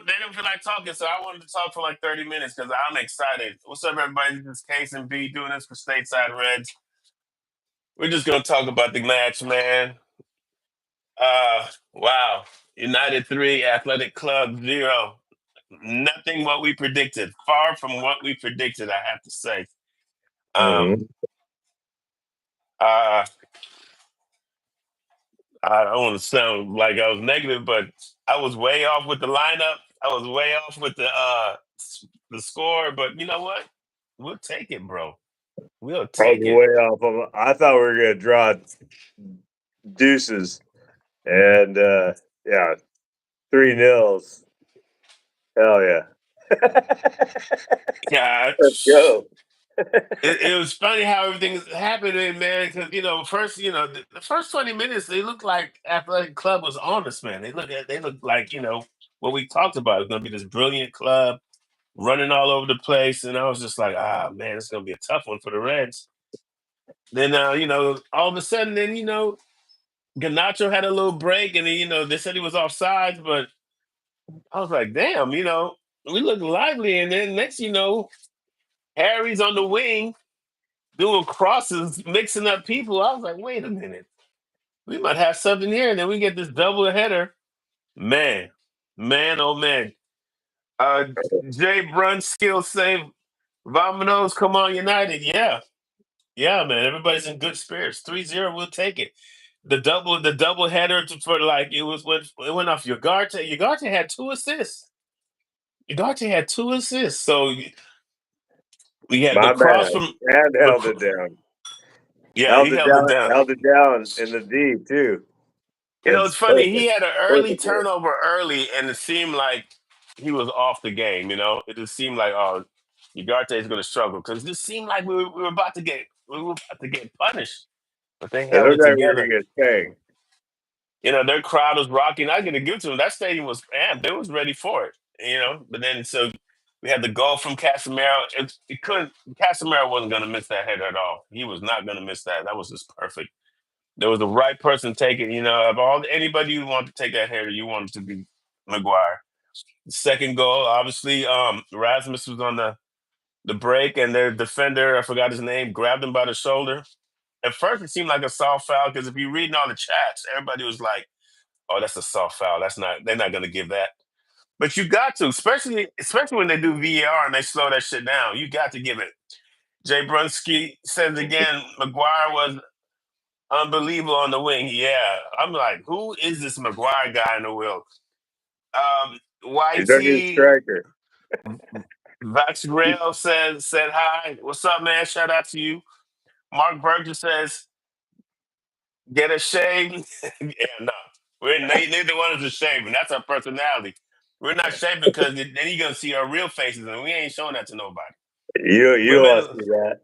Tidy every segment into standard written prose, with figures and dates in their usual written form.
they don't feel like talking, so I wanted to talk for like 30 minutes because I'm excited. What's up, everybody? This is Case and B doing this for Stateside Reds. We're just gonna talk about the match, man. Wow. United 3, Athletic Club 0. Nothing what we predicted. Far from what we predicted, I have to say. Um, Mhm. uh, I don't want to sound like I was negative, but I was way off with the lineup. I was way off with the score, but you know what? We'll take it, bro. We'll I was take it. way off of it. I thought we were gonna draw deuces, and yeah, 3-0. Hell yeah! Yeah, Let's go. it was funny how everything is happening, man. Because first, the first 20 minutes, they looked like Athletic Club was on us, man. They look like what we talked about. It's gonna be this brilliant club running all over the place, and I was just like, man, it's gonna be a tough one for the Reds. Then, all of a sudden, then Ganacho had a little break, and then they said he was offsides, but I was like, damn, we look lively, and then next, Harry's on the wing doing crosses, mixing up people. I was like, wait a minute, we might have something here, and then we get this double header. Man, man, oh man. Uh, Jay Brun's skill save. Vamonos, come on, United. Yeah, yeah, man. Everybody's in good spirits. 3-0, we'll take it. The double header for like it went off Ugarte. Ugarte had 2 assists. Ugarte had 2 assists. So we had the My cross bad. from And the held it down. yeah, he held it down. Held it down in the D too. It's It's funny. He perfect. had an early Perfect hit. turnover early, and it seemed like he was off the game. It just seemed like Ugarte is going to struggle because it just seemed like we were about to get punished, but they It held looked it like we were together. gonna get spanked. Their crowd was rocking. I got to give it to them. That stadium was amped. They was ready for it. But then so we had the goal from Casemiro. It couldn't. Casemiro wasn't going to miss that header at all. He was not going to miss that. That was just perfect. There was the right person taking. Of all anybody you want to take that header, you wanted to be Maguire. The second goal, obviously, Rasmus was on the break, and their defender, I forgot his name, grabbed him by the shoulder. At first, it seemed like a soft foul because if you're reading all the chats, everybody was like, "Oh, that's a soft foul. That's not. They're not going to give that." But you got to, especially when they do VAR and they slow that shit down. You got to give it. Jay Brunsky says again, Maguire was unbelievable on the wing. Yeah, I'm like, who is this Maguire guy in the wheel? He's our new YT striker. Vax Grail said hi. What's up, man? Shout out to you. Mark Burgess says, get a shave. Yeah, no. Neither one is a shaving. That's our personality. We're not shaving because then you're gonna see our real faces, and we ain't showing that to nobody. You We've don't want to been, see that.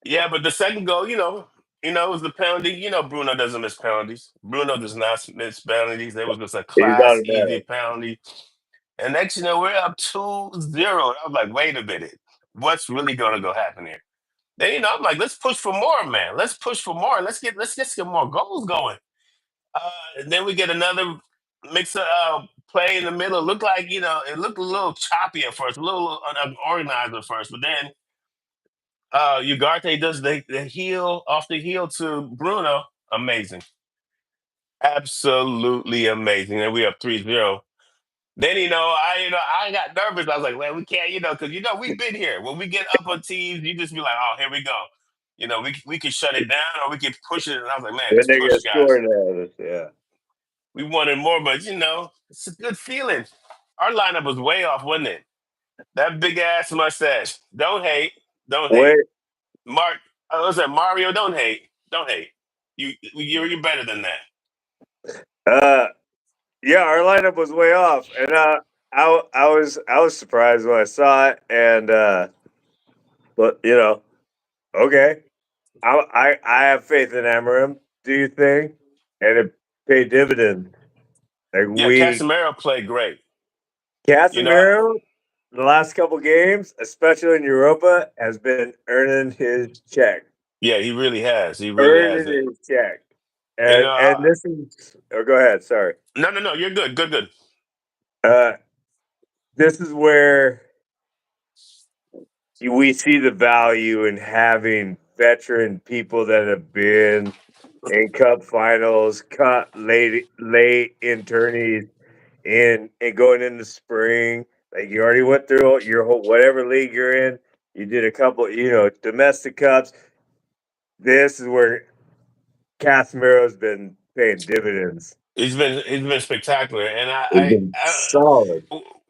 yeah, but the second goal, it was the penalty. Bruno doesn't miss penalties. Bruno does not miss penalties. It was just a He's class, easy automatic. penalty. And next, we're up 2-0. I was like, wait a minute. What's really gonna go happen here? Then, I'm like, let's push for more, man. Let's push for more. Let's get more goals going. And then we get another mix of play in the middle. It looked like, it looked a little choppy at first, a little unorganized at first, but then Ugarte does the heel off the heel to Bruno. Amazing. Absolutely amazing. And we up 3-0. Then I got nervous. I was like, "Man, we can't," because we've been here. When we get up on teams, you just be like, "Oh, here we go." We could shut it down or we could push it. And I was like, "Man, Then let's they push, get guys." scored at us. Yeah. We wanted more, but it's a good feeling. Our lineup was way off, wasn't it? That big ass mustache. Don't hate. Don't hate. Wait. Mark, was that Mario? Don't hate. Don't hate. You're better than Uh, yeah, our lineup was way off, and I was surprised when I saw it, and but okay, I have faith in Amarim. Do you think? And it paid dividend. Like Yeah, Casemiro played great. You know, Casemiro, the last couple games, especially in Europa, has been earning his check. yeah, he really has. He really has Earning it. his check. You And know, and this is. Oh, go ahead. Sorry. no, no, no. You're good. Good, good. Uh, this is where we see the value in having veteran people that have been in cup finals, cut late in tourneys, and going into spring. Like you already went through your whole whatever league you're in. You did a couple, domestic cups. This is where Casemiro's been paying dividends. He's been spectacular, and He's been solid.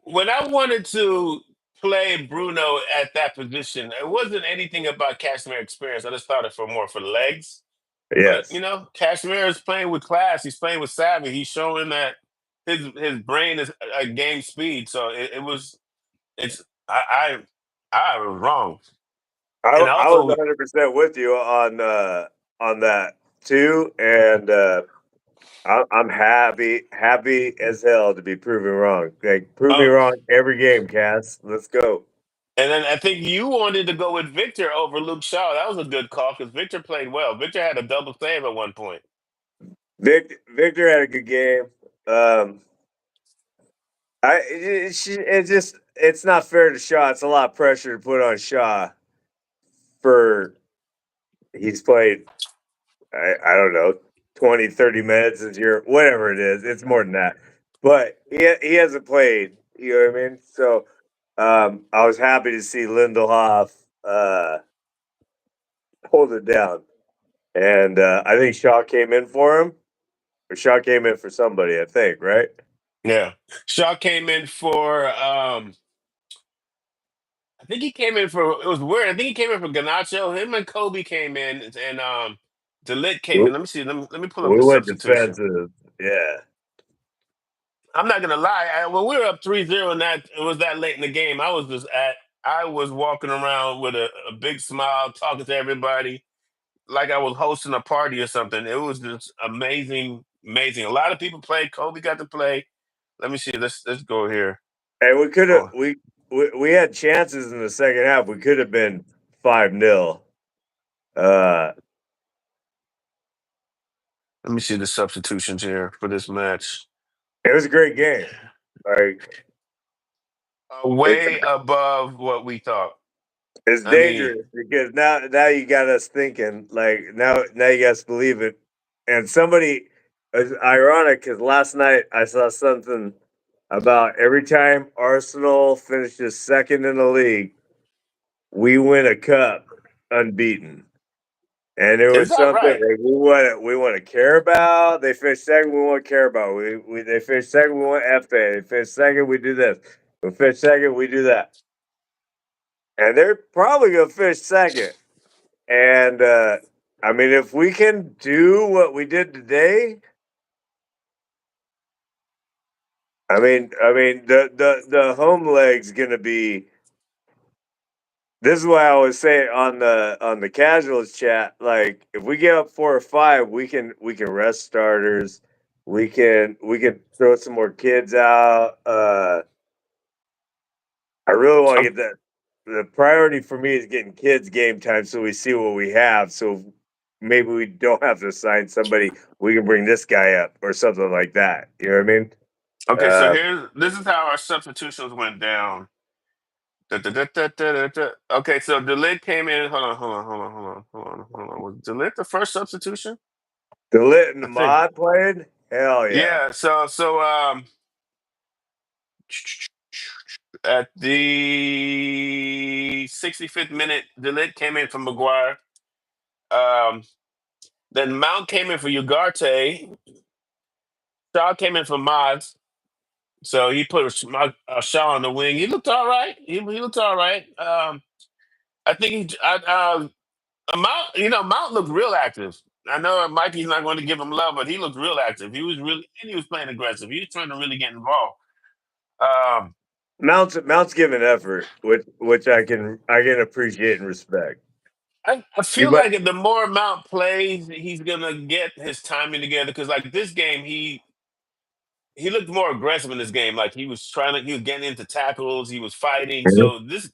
when I wanted to play Bruno at that position, it wasn't anything about Casimir experience. I just thought it for more for legs. But Yes. Casimir is playing with class. He's playing with savvy. He's showing that his brain is at game speed. So it was it's I was wrong, and I was also 100% with you on that too, and I'm happy as hell to be proven wrong. Like, prove me uh, wrong every game, Cass. Let's go. and then I think you wanted to go with Victor over Luke Shaw. That was a good call because Victor played well. Victor had a double save at one point. Victor had a good game. It's not fair to Shaw. It's a lot of pressure to put on Shaw for he's played I don't know 20, 30 minutes this year, whatever it is. It's more than that, but he hasn't played. You know what I mean? So I was happy to see Lindelhoff hold it down, and I think Shaw came in for him, or Shaw came in for somebody. I think right. Yeah, Shaw came in for I think he came in for it was weird. I think he came in for Ganacho. Him and Kobe came in, and Delit came We, in. Let me see. Let me pull up we the went substitution. defensive. Yeah, I'm not gonna lie. When we were up 3-0 and that it was that late in the game, I was walking around with a big smile, talking to everybody like I was hosting a party or something. It was just amazing, amazing. A lot of people played. Kobe got to play. Let me see. Let's go here. and we could have Oh, we had chances in the second half. We could have been 5-0. Uh, let me see the substitutions here for this match. it was a great game. Like it, Way above what we thought. it's I mean, dangerous because now you got us thinking. Like now you guys believe it. And somebody it's ironic because last night I saw something about every time Arsenal finishes second in the league, we win a cup unbeaten. And there is was that something right? like we want to care about. They finished second, we want to care about. We they finished second, we want FA. They finished second, we do this. We finish second, we do that. And they're probably gonna finish second. And I mean, if we can do what we did today, I mean, the home leg's gonna be. This is why I always say on the casuals chat, like if we get up 4 or 5, we can rest starters, we can throw some more kids out. I really want to Oh, get that. The priority for me is getting kids game time so we see what we have. So maybe we don't have to sign somebody. We can bring this guy up or something like that. You know what I mean? okay, so Uh, this is how our substitutions went down. Da, da, da, da, da, da, da. Okay, so Delit came in. Hold on. Was Delit the first substitution? the lit and I the think. mod played. Hell yeah! Yeah. So at the 65th minute, Delit came in for Maguire. Um, then Mount came in for Ugarte. Shaw came in for Mods. So he put Shaw on the wing. He looked all right. He looked all right. I think Mount. Mount looked real active. I know Mikey's not going to give him love, but he looked real active. He was playing aggressive. He was trying to really get involved. Um, Mount's giving effort, which I can appreciate and respect. I You feel might like the more Mount plays, he's gonna get his timing together. Because like this game, he looked more aggressive in this game. Like he was getting into tackles, he was fighting. So this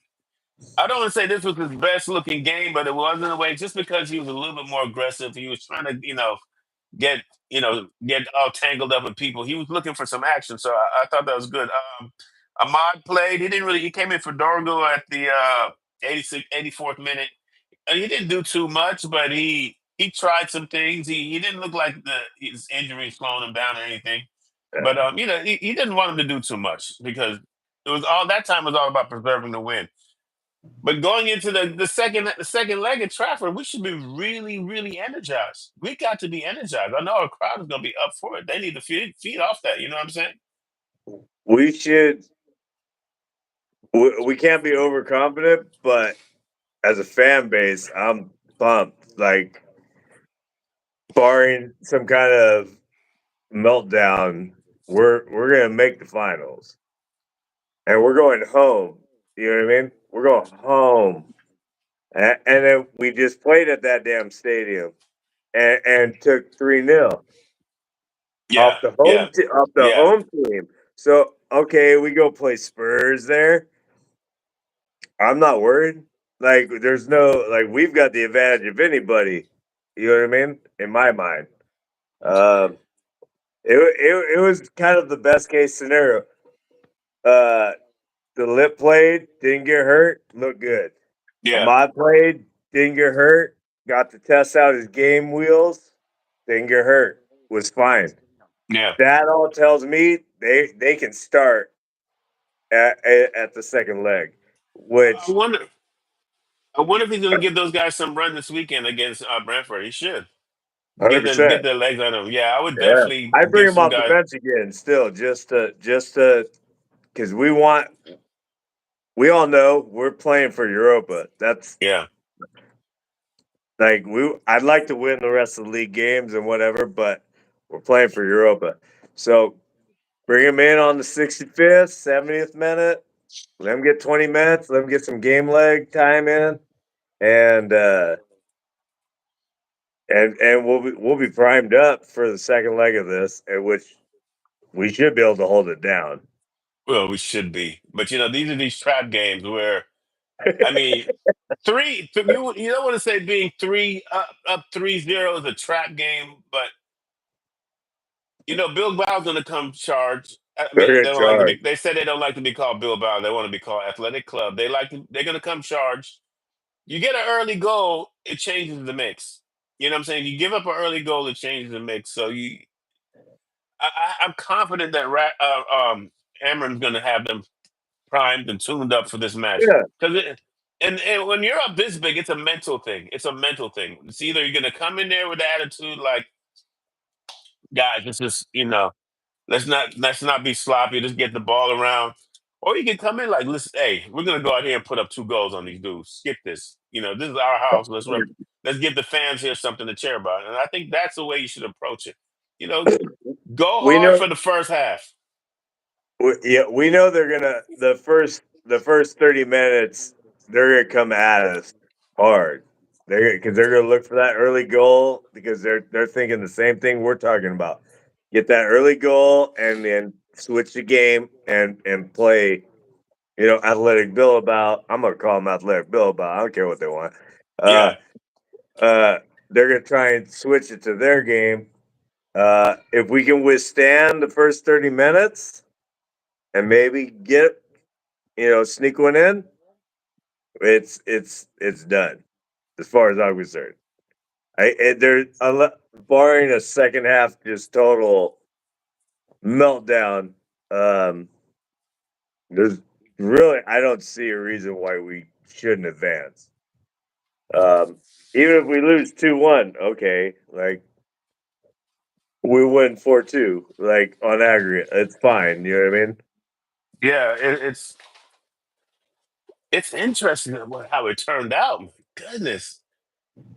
I don't want to say this was his best looking game, but it was in a way just because he was a little bit more aggressive. He was trying to. get all tangled up with people. He was looking for some action, so I thought that was good. Ahmad played. He didn't really. He came in for Dorgo at the 84th minute, and he didn't do too much, but he tried some things. He didn't look like his injury slowing him down or anything. But Yeah. he didn't want him to do too much because it was all that time was all about preserving the win. But going into the second leg at Trafford, we should be really, really energized. We got to be energized. I know our crowd is going to be up for it. They need to feed off that. You know what I'm saying? We should. We can't be overconfident, but as a fan base, I'm pumped. Like, barring some kind of meltdown, we're gonna make the finals, and we're going home. You know what I mean? We're going home, and then we just played at that damn stadium and took 3-0 Yeah, yeah, off the yeah, home team. So okay, we go play Spurs there. I'm not worried. Like, there's no, like, we've got the advantage of anybody. You know what I mean? In my mind, um, it was kind of the best case scenario. Uh, the lip played, didn't get hurt, looked good. yeah, Ahmad played, didn't get hurt, got to test out his game wheels, didn't get hurt, was fine. yeah. That all tells me they can start at the second leg, I which wonder. I wonder if he's going to give those guys some run this weekend against Brentford. He should hundred get percent. their legs on them. Yeah, I would Yeah, definitely I bring give him some off the guys. bench again, still, just to because we all know we're playing for Europa. That's Yeah, like I'd like to win the rest of the league games and whatever, but we're playing for Europa. So bring him in on the 65th, 70th minute. Let him get 20 minutes. Let him get some game leg time in, and we'll be primed up for the second leg of this, at which we should be able to hold it down. well, we should be. But these are these trap games where I mean, you don't want to say being up 3-0 is a trap game, but Bilbao's going to come charge. I They're mean, they in don't like to be. charge. They said they don't like to be called Bilbao. They want to be called Athletic Club. They're going to come charge. You get an early goal, it changes the mix. You know what I'm saying? You give up an early goal, it changes the mix. So I'm confident that Amram's going to have them primed and tuned up for this match. Yeah, Because and when you're up this big, it's a mental thing. It's a mental thing. It's either you're going to come in there with the attitude like, guys, this is let's not be sloppy. Let's get the ball around. Or you can come in like, listen, hey, we're gonna go out here and put up 2 goals on these dudes. Skip this. This is our house. Let's give the fans here something to cheer about. And I think that's the way you should approach it. You know, go we hard know. for the first half. Yeah, we know they're gonna the first 30 minutes. They're gonna come at us hard. They're gonna look for that early goal because they're thinking the same thing we're talking about. Get that early goal and then switch the game and play. Athletic Bilbao. I'm gonna call them Athletic Bilbao. I don't care what they want. Uh, Yeah, uh, they're gonna try and switch it to their game. If we can withstand the first 30 minutes and maybe sneak one in, it's done as far as I'm concerned. Barring a second half just total meltdown. Um, there's really I don't see a reason why we shouldn't advance. Um, Even if we lose 2-1, okay, like we win 4-2, like on aggregate, it's fine. You know what I mean? yeah. It's interesting how it turned out. Goodness,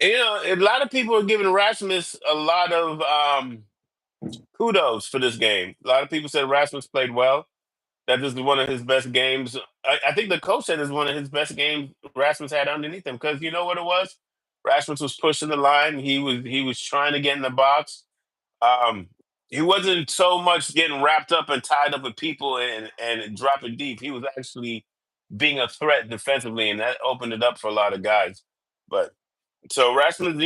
a lot of people are giving Rasmus a lot of kudos for this game. A lot of people said Rasmus played well. That is one of his best games. I think the coach said it's one of his best games Rasmus had underneath him because you know what it was. Rasmus was pushing the line. He was trying to get in the box. Um, he wasn't so much getting wrapped up and tied up with people and dropping deep. He was actually being a threat defensively, and that opened it up for a lot of guys. But so Rasmus,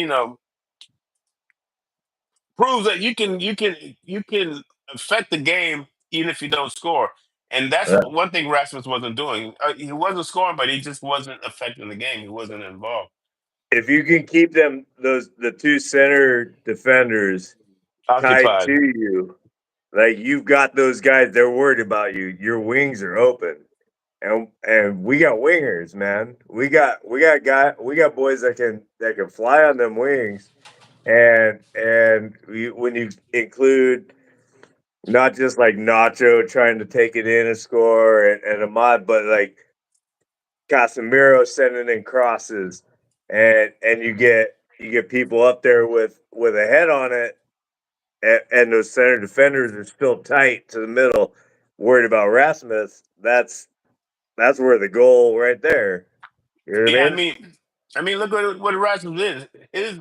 proves that you can affect the game even if you don't score. And that's Uh, one thing Rasmus wasn't doing. He wasn't scoring, but he just wasn't affecting the game. He wasn't involved. if you can keep the two center defenders tied to Occupied. you, like you've got those guys, they're worried about you. Your wings are open. And we got wingers, man. We got boys that can fly on them wings. When you include not just like Nacho trying to take it in and score and Ahmad, but like Casemiro sending in crosses, and you get people up there with a head on it, and those center defenders are still tight to the middle, worried about Rasmus. That's where the goal right there. You know what Yeah, I I mean? mean, look what Rasmus is.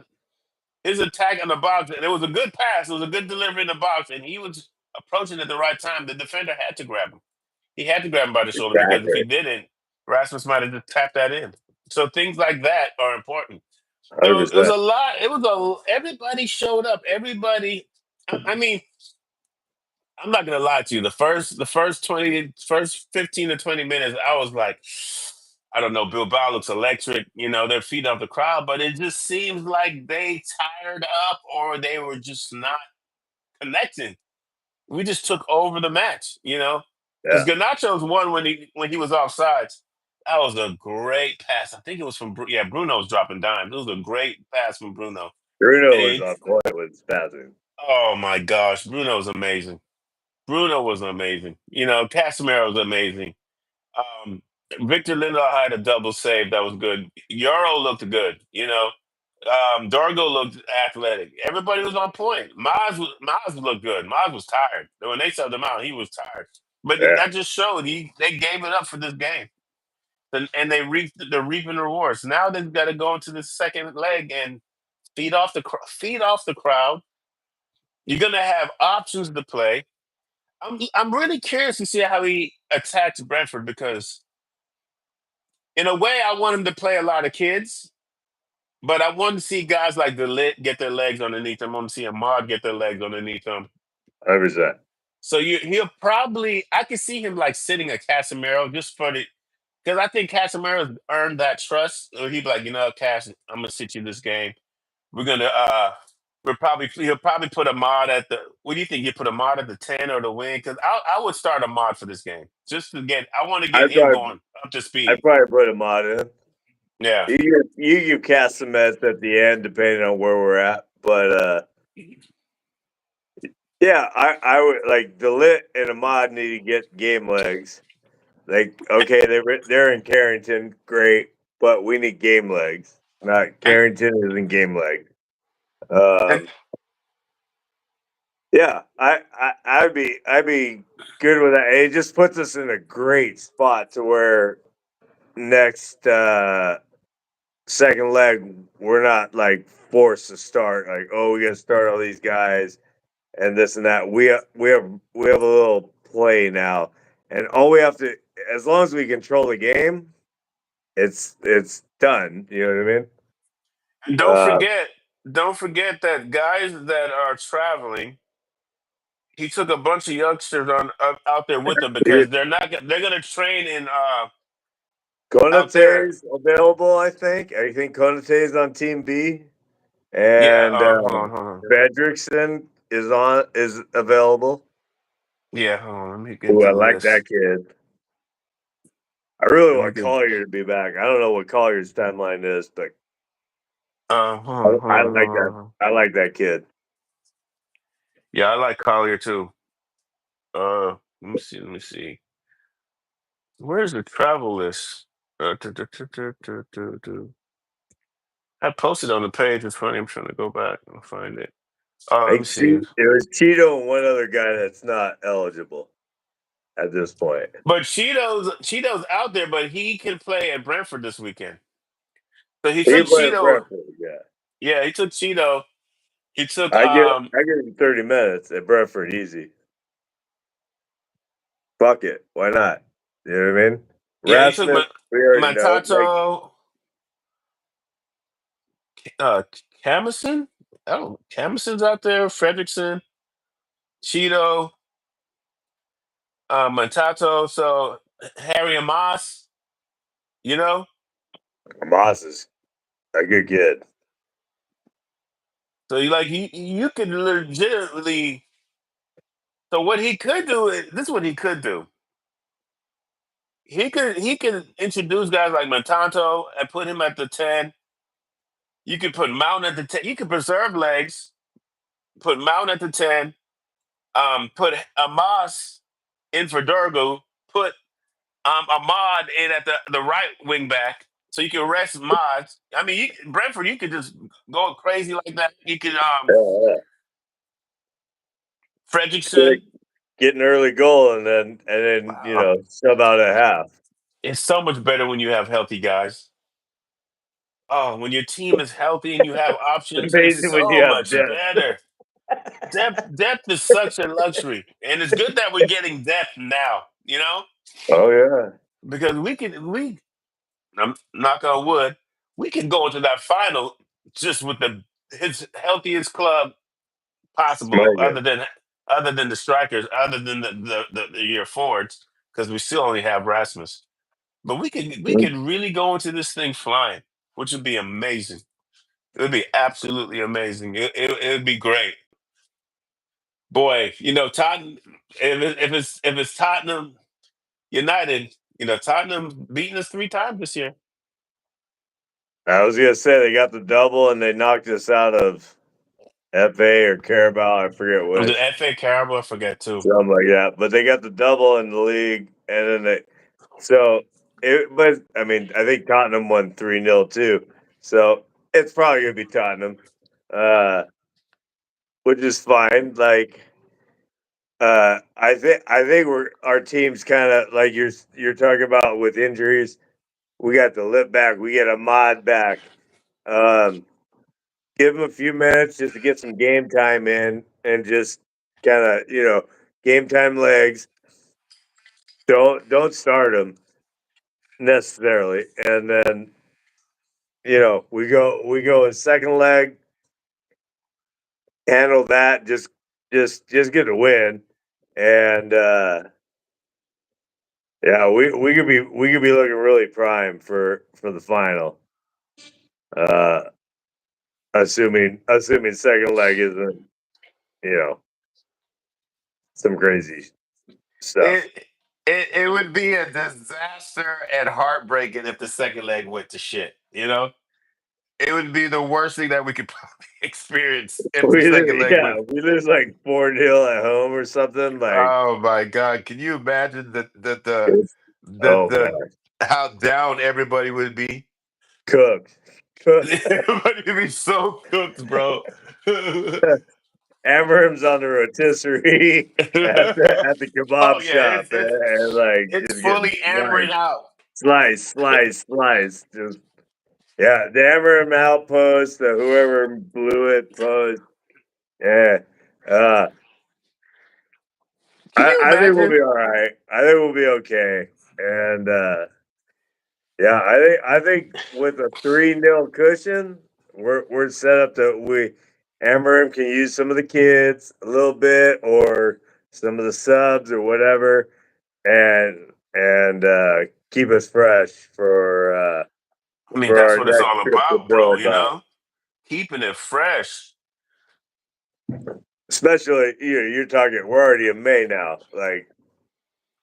His attack on the box, and it was a good pass. It was a good delivery in the box, and he was approaching at the right time. The defender had to grab him. He had to grab him by the shoulder because if Exactly. he didn't, Rasmus might have just tapped that in. So things like that are important. So it was 100%. a lot. It was a everybody showed up. Everybody. I mean, I'm not gonna lie to you. The first 15 to 20 minutes, I was like, I don't know. Bilbao looks electric. They're feeding off the crowd, but it just seems like they tired up or they were just not connecting. We just took over the match. Because Yeah. Garnacho's won when he was offsides. That was a great pass. I think it was from Bruno was dropping dimes. It was a great pass from Bruno. Bruno And was on point with passing. oh my gosh, Bruno was amazing. Bruno was amazing. Casemiro was amazing. Um, Victor Lindelof had a double save that was good. Euro looked good. Dorgo looked athletic. Everybody was on point. Maz looked good. Maz was tired. When they subbed him out, he was tired. But Yeah. that just showed they gave it up for this game, and they're reaping the rewards. Now they've got to go into the second leg and feed off the crowd. You're gonna have options to play. I'm really curious to see how he attacks Brentford because in a way I want him to play a lot of kids, but I want to see guys like the Lit get their legs underneath them. I want to see Ahmad get their legs underneath them. 100%. So he'll probably I can see him like sitting a Casemiro just for the because I think Casemiro's earned that trust. Or he'd be like, Cash, I'm gonna sit you this game. We're gonna he'll probably put a mod at the what do you think? You put a mod at the 10 or the wing? Because I would start a mod for this game. Just to get I want to get I'd him probably going up to I'd speed. probably put him on in. Yeah. You cast some mess at the end depending on where we're at. But yeah, I would like the lit and Ahmad need to get game legs. Like, okay, they're in Carrington, great, but we need game legs. Not And, Carrington isn't game leg. and Um, yeah, I'd be good with that. It just puts us in a great spot to where next second leg we're not like forced to start like, oh, we got to start all these guys and this and that. We have a little play now, and all we have to, as long as we control the game, it's done. You know what I mean? don't Uh, forget, don't forget that guys that are traveling, he took a bunch of youngsters out there with him because they're gonna train in out there. Konate's available, I think. I think Konate's on Team B, Yeah, and hold on. Fredrickson is available. Yeah, hold on. Let me get Ooh, the I like that list. kid. I really Let me want get. Collier to be back. I don't know what Collier's timeline is, but I like Hold that. on. I like that kid. Yeah, I like Collier too. Let me see. Let me see. Where's the travel list? I posted on the page. It's funny. I'm trying to go back and find it. I Let me think see. it was Cheeto and one other guy that's not eligible at this point. But Cheeto's out there, but he can play at Brentford this weekend. So he He took can play at Cheeto. Brentford. Yeah, Yeah, he took Cheeto. He took I give him 30 minutes at Brentford easy. Fuck it, why not? You know what I mean? yeah, he took Rasmus, we already know. Like, Matato, uh Camison. Oh, Emerson's out there, Fredrickson, Cheeto, Montato, so Harry Amos, you know? Moss is a good kid. So you could legitimately. So what he could do is this is what he could do. He could introduce guys like Montanto and put him at the 10. You could put Mountain at the 10. You could preserve legs, put Mountain at the 10, put Amos in for Durgo, put Ahmad in at the right wing back. So you can rest Mods. I mean, Brentford, you could just go crazy like that. You could Yeah, yeah. Fredrickson. Get an early goal and then Wow. sub out at half. It's so much better when you have healthy guys. Oh, when your team is healthy and you have options, it's Amazing when you so have much depth. better. Depth is such a luxury, and it's good that we're getting depth now. Oh yeah, Because I'm knock on wood, we can go into that final just with his healthiest club possible, smart. other than the strikers, other than the year forwards, because we still only have Rasmus. But we could really go into this thing flying, which would be amazing. It would be absolutely amazing. It would be great. Boy, Tottenham. If it's Tottenham United, Tottenham beating us 3 times this year. I was gonna say they got the double and they knocked us out of FA or Carabao. I forget Was it which, FA Carabao? I forget too. something like that. But they got the double in the league, and then they so it. But I mean, I think Tottenham won 3-0 too. So it's probably gonna be Tottenham, uh, which is fine. Like I think our team's kind of like you're talking about with injuries. We got the lip back. We get a mod back. Um, give him a few minutes just to get some game time in, and just kind of game time legs. Don't start him necessarily, and then we go in second leg, handle that. Just get a win, and yeah, we could be looking really prime for the final. Uh, assuming second leg isn't you know some crazy stuff. It would be a disaster and heartbreaking if the second leg went to shit. It would be the worst thing that we could probably experience if the second leg went. We lose like 4-0 at home or something. Like, Oh my God! Can you imagine oh the man, how down everybody would be? cooked. Everybody would be so cooked, bro. Amram's on the rotisserie at the Oh kebab yeah, shop, and like it's just getting fully ambering out. slice. Just yeah, the Amram outpost, the whoever blew it post. Yeah, uh, Can you I think we'll imagine? be all right. I think we'll be okay, and yeah, I think with a 3-0 cushion, we're set up to we Amarim can use some of the kids a little bit or some of the subs or whatever, and keep us fresh I mean, for that's our what it's next all trip to about, bro. Billy Bob. Keeping it fresh. Especially you're talking. We're already in May now. Like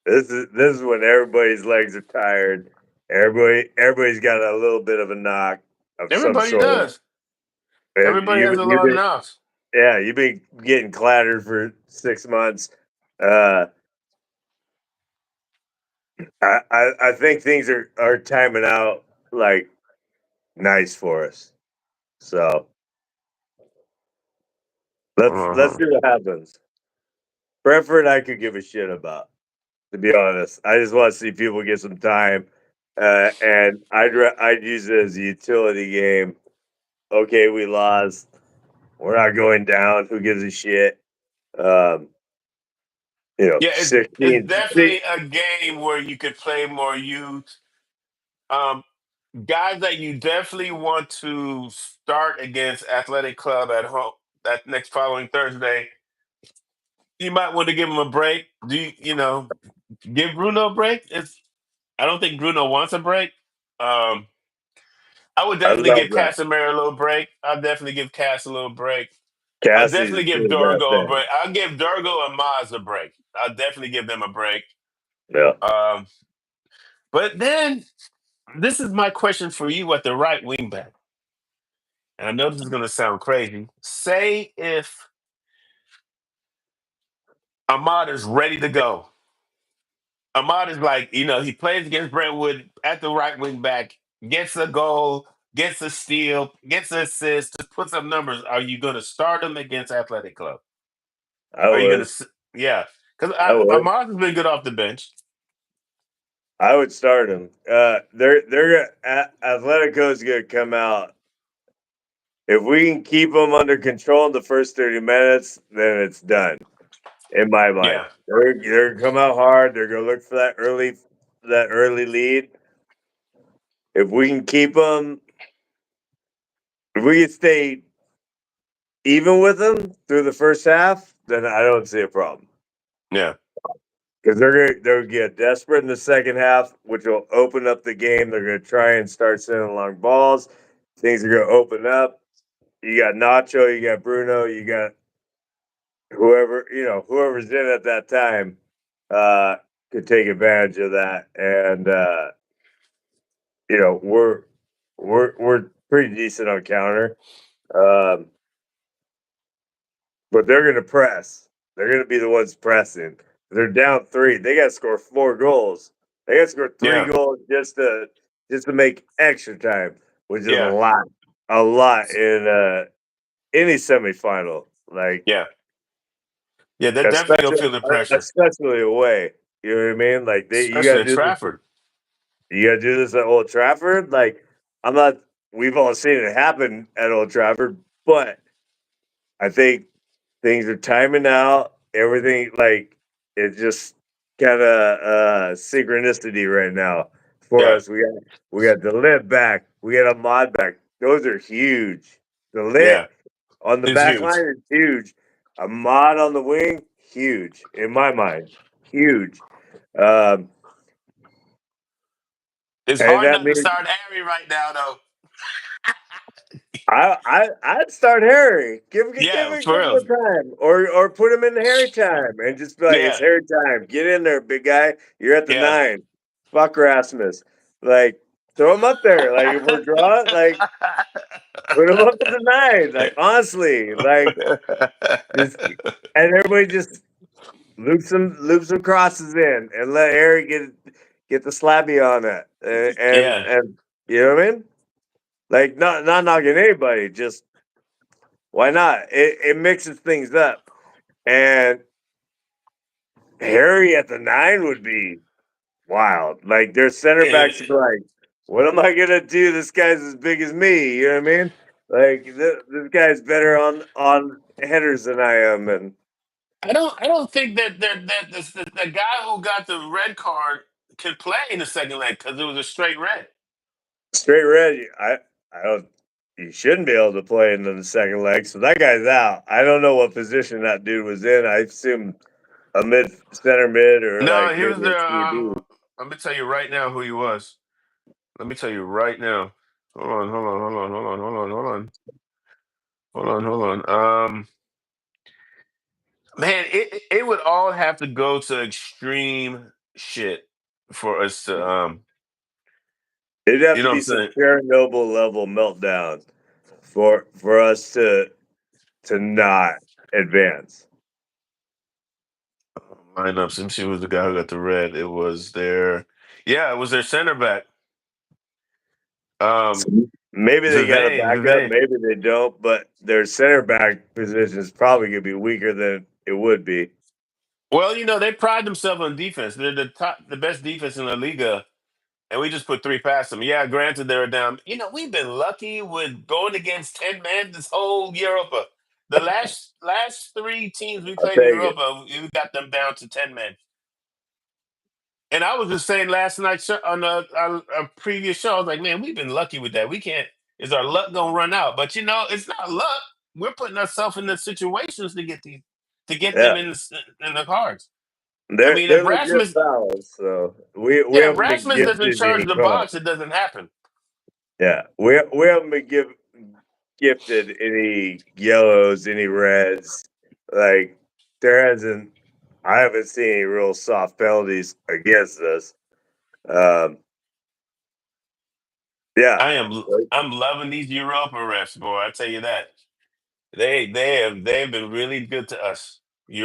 this is when everybody's legs are tired. Everybody's got a little bit of a knock of some Everybody sort. does. And Everybody has a you've lot of been knocks. yeah, you've been getting clattered for 6 months. Uh, I think things are timing out like nice for us. So let's Uh-huh. see what happens. Brentford, I could give a shit about. To be honest, I just want to see people get some time, and I'd use it as a utility game. Okay, we lost. We're not going down. Who gives a shit? Um, Yeah, it's 16. definitely a game where you could play more youth. Um, guys that you definitely want to start against Athletic Club at home that next following Thursday. You might want to give him a break. Give Bruno a break? I don't think Bruno wants a break. Um, I would I definitely love give that. Casemiro a little break. I'll definitely give Cass a little break. I'll Cassie's definitely give the best Dorgo a thing. break. I'll give Dorgo and Maz a break. I'll definitely give them a break. Yeah. Um, but then this is my question for you at the right wing back. And I know this is going to sound crazy. Say if Ahmad is ready to go. Ahmad is like, he plays against Brentwood at the right wing back, gets a goal, gets a steal, gets an assist, just puts up numbers. Are you going to start him against Athletic Club? I Are you going would. to, yeah. Because I would. Ahmad has been good off the bench. I would start him. Atletico's gonna come out. If we can keep them under control in the first 30 minutes, then it's done. In my mind, Yeah. they're gonna come out hard. They're gonna look for that early lead. If we can keep them, if we can stay even with them through the first half, then I don't see a problem. Yeah. Because they're gonna get desperate in the second half, which will open up the game. They're gonna try and start sending long balls. Things are gonna open up. You got Nacho, you got Bruno, you got whoever's in at that time could take advantage of that. And we're pretty decent on counter. Um, but they're gonna press. They're gonna be the ones pressing. They're down three. They gotta score 4 goals. They gotta score three Yeah. goals just to make extra time, which is a Yeah. lot. A lot in any semifinal. Like Yeah. Yeah. They're definitely going especially to feel the pressure, especially away. You know what I mean? Like you especially gotta at do this. Trafford. You gotta do this at Old Trafford. Like I'm not. We've all seen it happen at Old Trafford, but I think things are timing out. Everything like it's just kind of synchronicity right now for Yeah. us. We got the lit back. We got a mod back. Those are huge. The Yeah. lit on the It's back huge. line is huge. A mod on the wing, huge in my mind. Huge. Um, It's and hard that not to means start Harry right now, though. I'd start Harry. Yeah, Give for him real. the time, or put him in the Harry time, and just be like, it's Yeah. Harry time. Get in there, big guy. You're at the Yeah. 9. Fuck Rasmus. Like throw him up there. Like if we're drawing, like put him up at the 9. Like honestly, like just and everybody just loop some crosses in and let Harry get the slappy on it, and Yeah. and you know what I mean. Like not knocking anybody, just why not? It mixes things up. And Harry at the 9 would be wild. Like their center Yeah. backs would be like, what am I gonna do? This guy's as big as me. You know what I mean? Like this guy's better on headers than I am. And I don't think that the guy who got the red card could play in the second leg because it was a straight red. straight red, I don't. You shouldn't be able to play in the second leg. So that guy's out. I don't know what position that dude was in. I assume a center mid or No, like he was maybe a there. CB. Let me tell you right now who he was. Let me tell you right now. Hold on, hold on, hold on, hold on, hold on, hold on, hold on, hold on. Man, it would all have to go to extreme shit for us to It'd have you to know what be I'm some saying? Chernobyl level meltdown for us to not advance. Lineups. Let me see who was the guy who got the red. It was their yeah, it was their center back. So Um maybe they got a backup, Vive. maybe they don't, but their center back position is probably gonna be weaker than it would be. Well, they pride themselves on defense. They're the best defense in the Liga, and we just put three past them. Yeah, granted they were down. We've been lucky with going against 10 men this whole Europa. The last three teams we I'll played in take it. Europa, we got them down to 10 men. And I was just saying last night on a previous show, I was like, man, we've been lucky with that. We can't. Is our luck gonna run out? But it's not luck. We're putting ourselves in the situations to get them Yeah, in the cards. I they're mean, they're legit fouls, so we if haven't been Rasmus doesn't gifted charge any the cards. box, it doesn't happen. Yeah, we haven't been gifted any yellows, any reds. Like there hasn't. I haven't seen any real soft penalties against us. Um, yeah, I'm loving these Europa refs, boy. I tell you that they've been really good to us.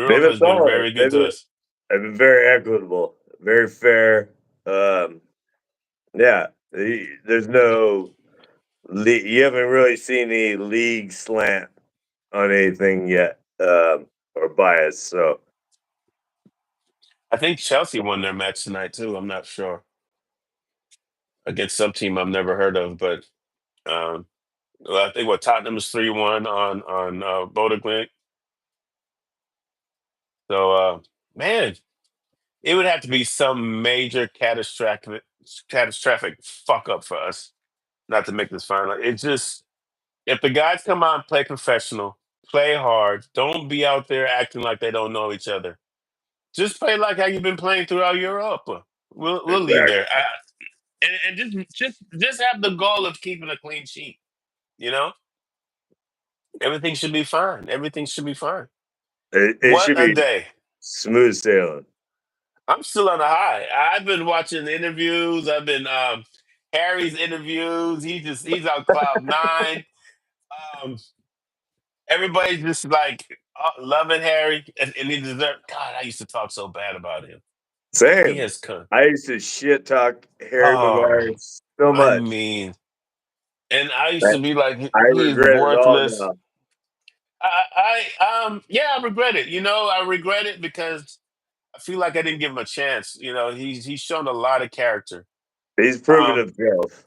they've Europe been has been solid. very good to us. They've been very equitable, very fair. Um, yeah, there's no. You haven't really seen any league slant on anything yet, or bias. So I think Chelsea won their match tonight too. I'm not sure against some team I've never heard of, but um, well, I think what Tottenham is 3-1 on Bodø. So man, it would have to be some major catastrophic fuck up for us not to make this final. It's just if the guys come out and play professional, play hard, don't be out there acting like they don't know each other. Just play like how you've been playing throughout Europe. We'll leave there. exactly, And just have the goal of keeping a clean sheet. You know, everything should be fine. Everything should be fine. it What should a be day! smooth sailing. I'm still on a high. I've been watching interviews. I've been Harry's interviews. He's on cloud nine. Um, everybody's just like loving Harry, and he deserves. God, I used to talk so bad about him. He Same. has come. I used to shit talk Harry Oh, Maguire so I much. mean, and I used I, to be like, I he is regret it all worthless. now. Yeah, I regret it. I regret it because I feel like I didn't give him a chance. He's shown a lot of character. He's proven Um, himself.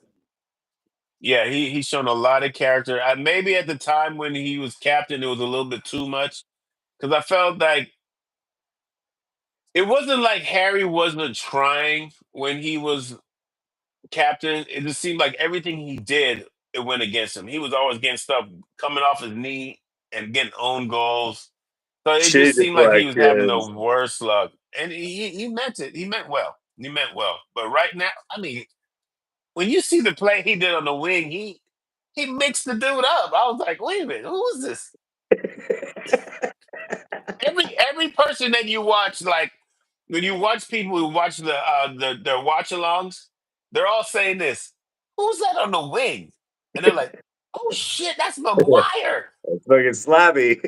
yeah, he's shown a lot of character. Maybe at the time when he was captain, it was a little bit too much because I felt like it wasn't like Harry wasn't trying when he was captain. It just seemed like everything he did, it went against him. He was always getting stuff coming off his knee and getting own goals. So it Shitty just seemed like he was having the deflections. worst luck. And he meant it. He meant well. He meant well. But right now, I mean, when you see the play he did on the wing, he mixed the dude up. I was like, wait a minute, who is this? Every person that you watch, like when you watch people who watch their watch alongs, they're all saying this. Who's that on the wing? And they're like, oh shit, that's McGuire. It's fucking slabby.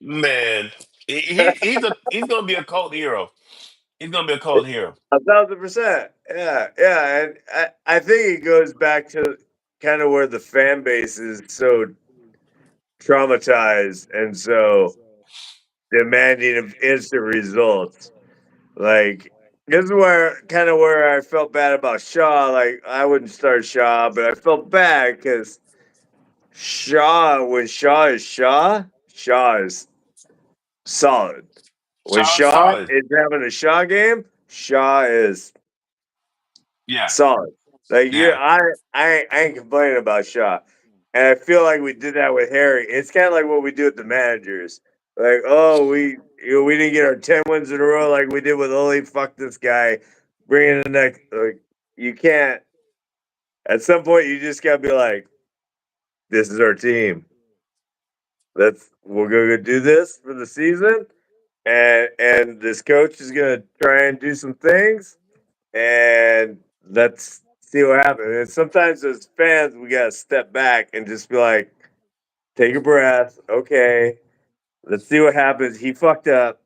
Man, he's gonna be a cult hero. He's gonna be a cult hero. 1,000%. Yeah, yeah. And I think it goes back to kind of where the fan base is so traumatized and so demanding of instant results. Like this is where I felt bad about Shaw. Like I wouldn't start Shaw, but I felt bad because when Shaw is solid. When Shaw's Shaw solid. is having a Shaw game, Shaw is Yeah, solid. Like yeah. I ain't complaining about Shaw. And I feel like we did that with Harry. It's kind of like what we do with the managers. Like, oh, we didn't get our 10 wins in a row like we did with Oli. Fuck this guy. Bring in the next. Like, you can't. At some point, you just gotta be like, this is our team. We're gonna do this for the season, and this coach is gonna try and do some things, and let's see what happens. And sometimes as fans, we gotta step back and just be like, take a breath. Okay, let's see what happens. He fucked up,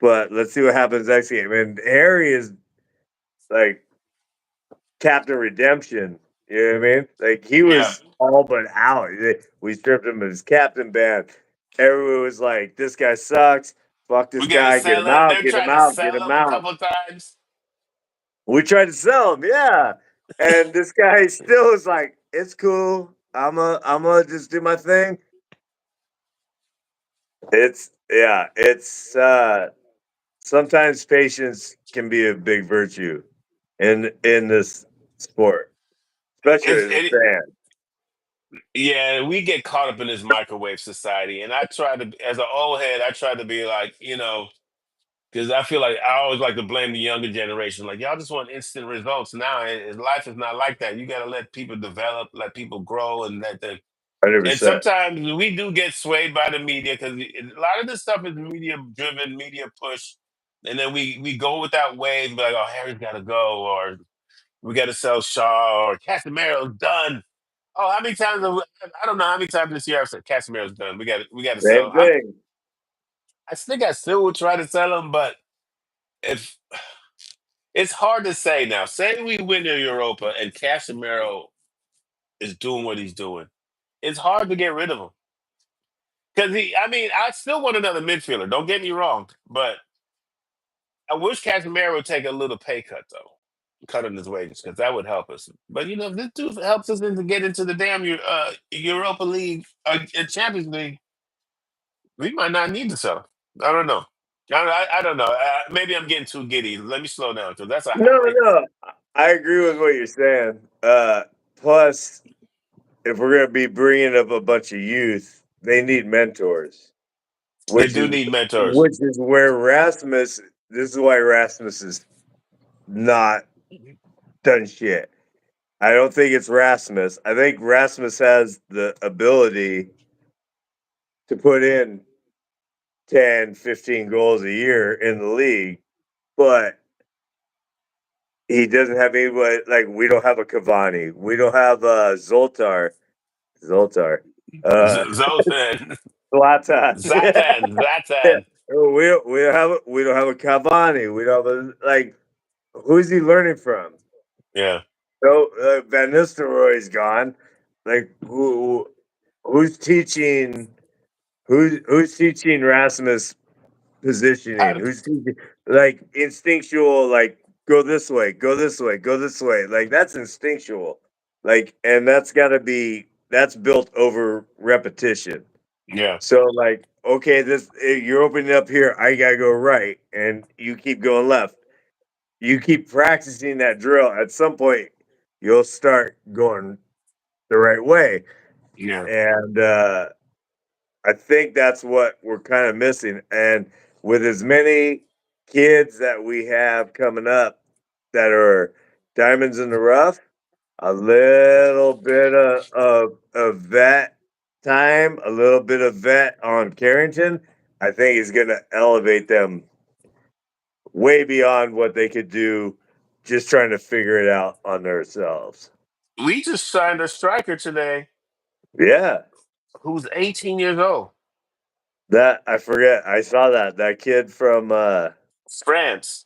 but let's see what happens next game. And Harry is like Captain Redemption. You know what I mean? Like he Yeah, was all but out. We stripped him of his captain band. Everyone was like, "This guy sucks. Fuck we this gotta guy. Get sell him him. out. They're Get him trying to out. Get him sell him a out." couple times. We tried to sell him, yeah. And this guy still is like, "It's cool. I'm gonna just do my thing." It's sometimes patience can be a big virtue in this sport, especially It's as a it, fan. yeah, we get caught up in this microwave society, and I try to, as an old head, I try to be like, because I feel like I always like to blame the younger generation. Like y'all just want instant results now, and life is not like that. You got to let people develop, let people grow, and let them. Hundred And percent. sometimes we do get swayed by the media because a lot of this stuff is media driven, media push, and then we go with that wave, like, oh, Harry's got to go, or we got to sell Shaw, or Casemiro's done. Oh, how many times? I don't know how many times this year I've said Casemiro's done. We got to Same sell. thing. I think I still would try to sell him, but if it's hard to say now. Say we win the Europa and Casemiro is doing what he's doing. It's hard to get rid of him because I mean, I still want another midfielder. Don't get me wrong, but I wish Casemiro would take a little pay cut though, cut on his wages because that would help us. But if this dude helps us to get into the damn Europa League, Champions League, we might not need to sell him. I don't know. I don't know. Maybe I'm getting too giddy. Let me slow down because that's a No, high. no, I agree with what you're saying. Plus, if we're gonna be bringing up a bunch of youth, they need mentors, They which do is need mentors. which is where Rasmus. This is why Rasmus is not done shit. I don't think it's Rasmus. I think Rasmus has the ability to put in 10, 15 goals a year in the league, but he doesn't have anybody like we don't have a Cavani. We don't have Zoltar. Zoltar. Uh Zoltan, Zlatan. Zlatan. We don't have a Cavani. We don't have a like who's he learning from? Yeah, So Van Nistelrooy's gone. Like who's teaching who's teaching Rasmus positioning? how, Who's teaching like instinctual like go this way, go this way, go this way. Like that's instinctual. Like and that's built over repetition. yeah, So like okay, this you're opening up here, I gotta go right, and you keep going left. You keep practicing that drill. At some point, you'll start going the right way. yeah. And I think that's what we're kind of missing. And with as many kids that we have coming up that are diamonds in the rough, a little bit of vet time, a little bit of vet on Carrington, I think is going to elevate them way beyond what they could do just trying to figure it out on themselves. We just signed a striker today Yeah. who's 18 years old. That I forget. I saw that kid from France.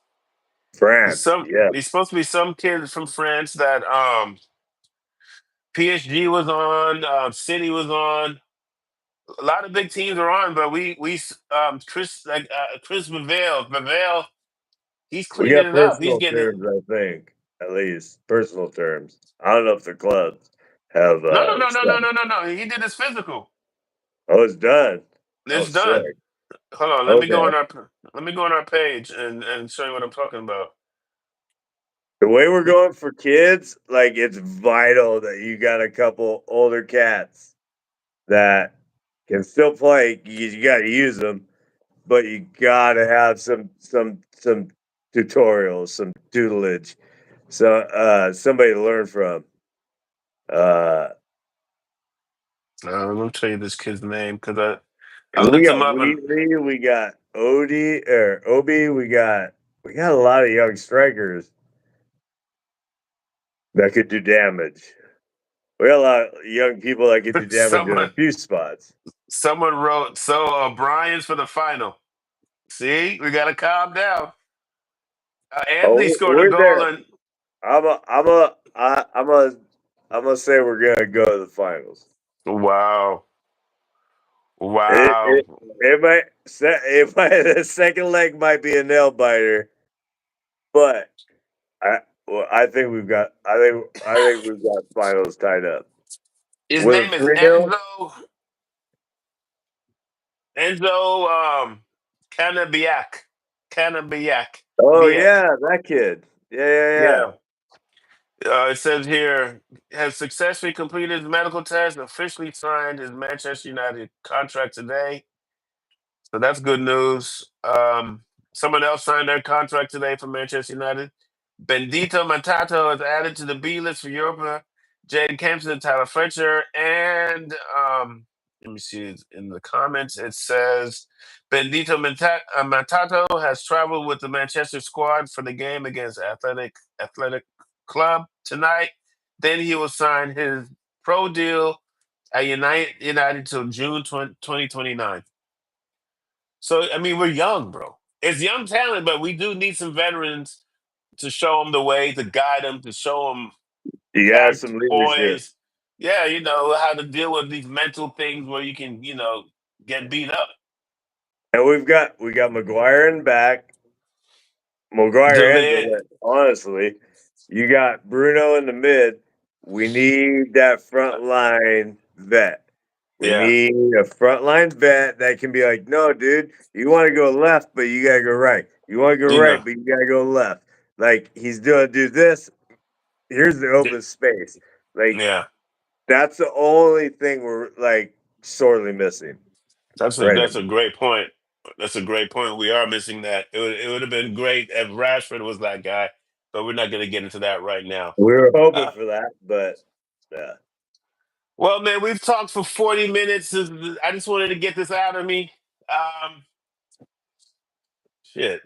France. Yeah. He's supposed to be some kid from France that PSG was on, City was on. A lot of big teams are on, but Chris Mavale, he's We cleaning got it up. He's personal getting it. terms, I think. At least personal terms. I don't know if the clubs have No, no, no, no, no, stuff. no, no, no. He did his physical. Oh, it's done. Oh, It's sick. done. Hold on, Okay. let me go on our page and show you what I'm talking about. The way we're going for kids, like it's vital that you got a couple older cats that can still play. You got to use them, but you got to have some tutorials, some tutelage, so somebody to learn from. Uh, Let me tell you this kid's name because I we looked him got up and Wheatley, we got Odie or Obi, we got a lot of young strikers that could do damage. We got a lot of young people that could do damage in a someone few spots. someone wrote Brian's for the final. See, we gotta calm down. Anthony Oh, scored a we're goal there. and I'm gonna say we're gonna go to the finals. wow, It wow. it, the second leg might be a nail biter, but I think we've got finals tied up His with a name is 3-0. Enzo Canabiac. Kanabiak. Oh Biak. yeah, that kid. Yeah. Yeah. It says here, has successfully completed his medical test, officially signed his Manchester United contract today. So that's good news. Someone else signed their contract today for Manchester United. Bendito Matato is added to the B list for Europa. Jaden Kempson, Tyler Fletcher, and let me see in the comments. It says Matato has traveled with the Manchester squad for the game against Athletic Club tonight. Then he will sign his pro deal at United till June 2029. So I mean, we're young, bro. It's young talent, but we do need some veterans to show them the way, to guide them, to show them You got tact, some leadership. poise. Yeah, how to deal with these mental things where you can, get beat up. And we got McGuire in back, McGuire and David, Delit. Honestly, you got Bruno in the mid. We need that front line vet. We yeah, need a frontline vet that can be like, no, dude, you want to go left, but you gotta go right. You want to go you right, know, but you gotta go left. Like he's doing, do this. Here's the D- open space. Like yeah. that's the only thing we're like sorely missing That's a right that's now. a great point. That's a great point. We are missing that. It would have been great if Rashford was that guy, but we're not going to get into that right now. We were Uh, hoping for that, but yeah. Well, man, we've talked for 40 minutes. I just wanted to get this out of me. Um, Shit.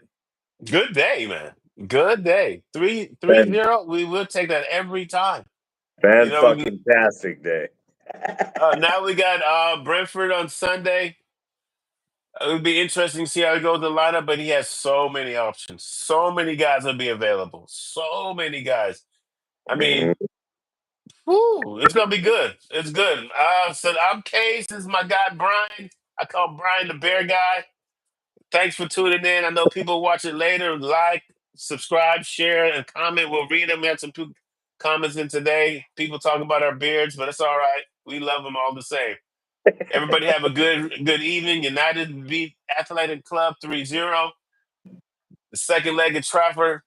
Good day, man. Good day. Three Fan, zero. We will take that every time. fan You know, we can, fucking tastic day. now we got Brentford on Sunday. It would be interesting to see how he goes in the lineup, but he has so many options. So many guys will be available. So many guys. I mean, Mhm. whoo, it's gonna be good. It's good. So I'm Case. This is my guy Brian. I call Brian the Bear Guy. Thanks for tuning in. I know people watch it later. Like, subscribe, share, and comment. We'll read them. We had some comments in today. People talking about our beards, but it's all right. We love them all the same. Everybody have a good evening. United beat Athletic Club 3-0. The second leg at Trafford.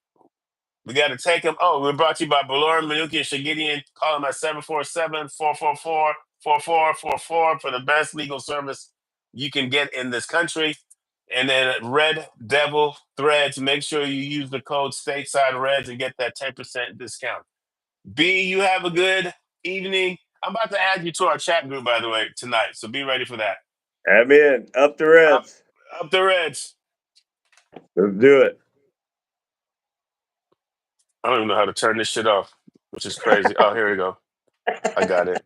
We got to take them. Oh, we're brought to you by Balor, Manuki, and Shagidian. Call them at 747-444-4444 for the best legal service you can get in this country. And then Red Devil Threads. Make sure you use the code Stateside Reds and get that 10% discount. B, you have a good evening. I'm about to add you to our chat group, by the way, tonight. So be ready for that. I'm in. Up the Up, Reds. up the Reds. Let's do it. I don't even know how to turn this shit off, which is crazy. Oh, here we go. I got it.